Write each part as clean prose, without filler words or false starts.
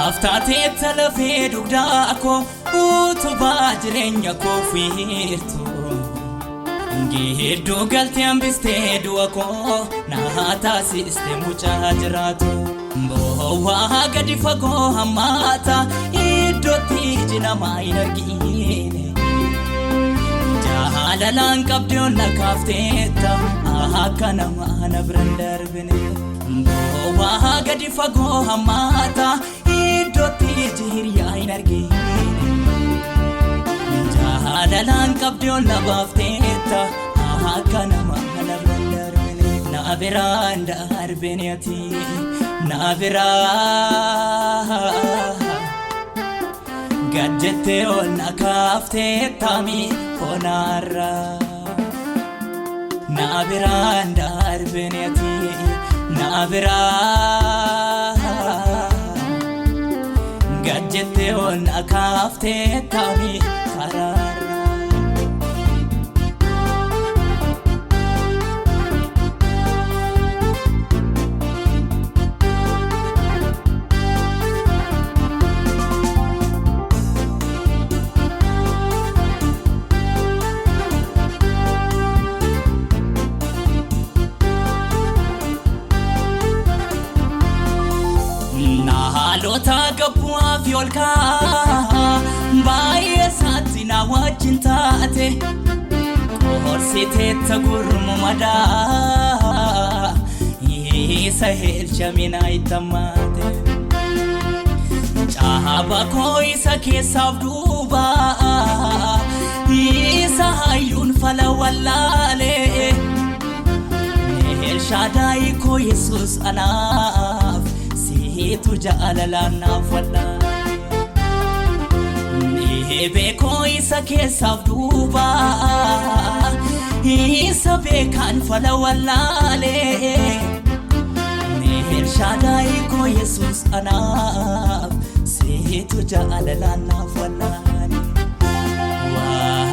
Naaftaatee talafee dugdaa koo utubaa jireenya koo fiirtu Gidduu galtee hambistee du'a koo naa taasiste mucaa jiraatu Bowwaa gadi fagoo hammaata iddootti iji namaa hin argine Jaalalaan qabdee ol na kaafteetta akka namaa na biran darbine Bowwaa gadi fagoo hammaata iddootti iji hiriyaa hin argine Jaalalaan qabdee ol na baafteetta akka namaa na biran darbine Na biraan darbine ati Na biraan Gadjettee ol na kaafteetta miikonaarra Na biraan darbine ati Na biraan Gadjettee ol na kaafteetta miikaraarra Naalota gabu'aa fi olkaa baay'ee saatti na wajjin taate Qorsiteetta gurmu madaa isa helchamina ittammaate Caaba koo isa keessaaf duuba isa hayyuun fala wallaalee Elshadaayi koo Yesuus anaaf Situ jaalalaan naaf wallaalee Beekoo isa keessaaf duuba isa beekaan fala wallaalee Elshadaayi koo Yesuus anaaf Situ jaalalaan naaf wallaalee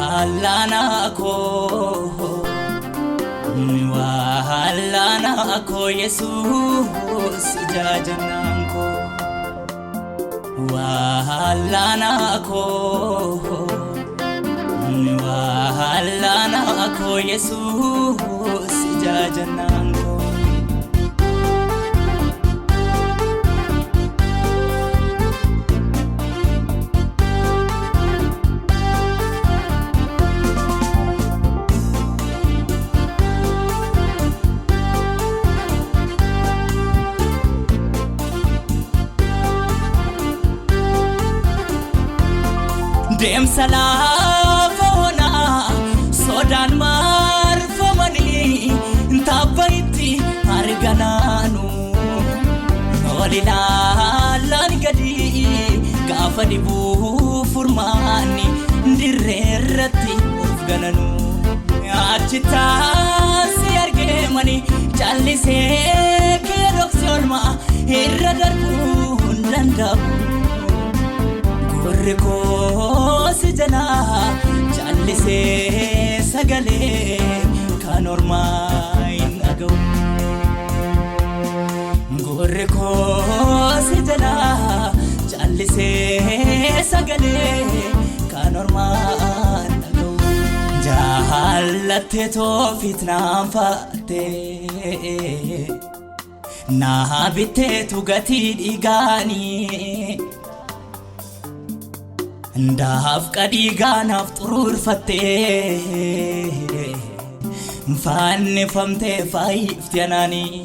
Wallana koo Wallana koo Yesuus jajannaan koo Wallana koo Yesuus jajannaan koo Deemsa laafa onaa sodaan marfamanii Taabba itti arganaanu Ol ilaalaan gadi gaafa dhibuu furmaanni dirree irratti of gananu Achitaasi argeemani callisee kee dhoksee olmaa irra darbuu hin danda'u Gurri koo si jalaa callisee sagalee kan ormaa hin dhaga'u Gurri koo si jalaa callisee sagalee kan ormaa hin dhaga'u Jaalattee toofiit naan fa'attee naa bitteetu gatii dhiigaanii Ndaaf qadiigaanaaf xururfattee Fannifamtee faayifti anaanii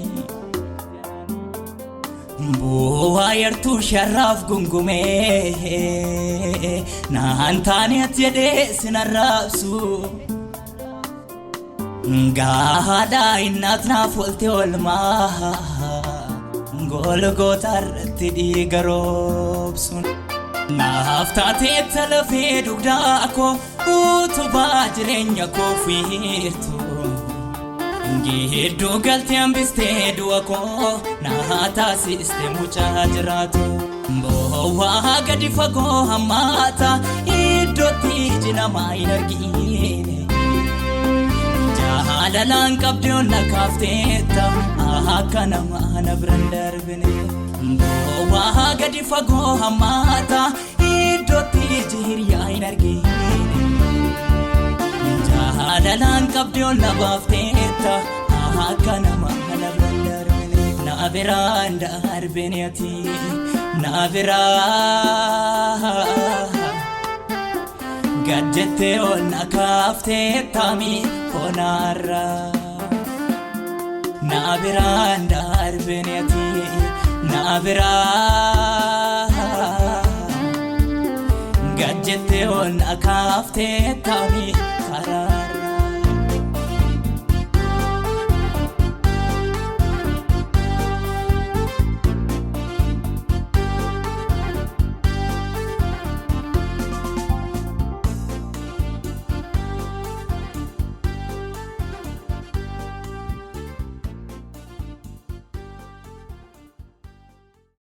Bu'aa yartuu sharraaf gungumee Naan taaneet jedhee sinarraabsu Gaadhaa innaat naaf olte olmaa Golgoota irratti dhiiga roobsun Naaftaatee talafee dugdaa koo utubaa jireenya koo fiirtu Gidduu galtee hambistee du'a koo naa taasiste mucaa jiraatu Bowwaa gadi fagoo hammaata iddootti iji namaa hin argine Jaalalaan qabdee ol na kaafteetta akka namaa na biran darbine Waa gadi fagoo hammaata iddootti jihiriyaa hin argine jaalalaan qabdee ol na baafteetta akka nama narraan darbine na biraan darbine ati na biraan gadjettee ol na kaafteetta mi konaarraa na biraan darbine ati na biraan gadjettee ol na kaafteetta mi karaa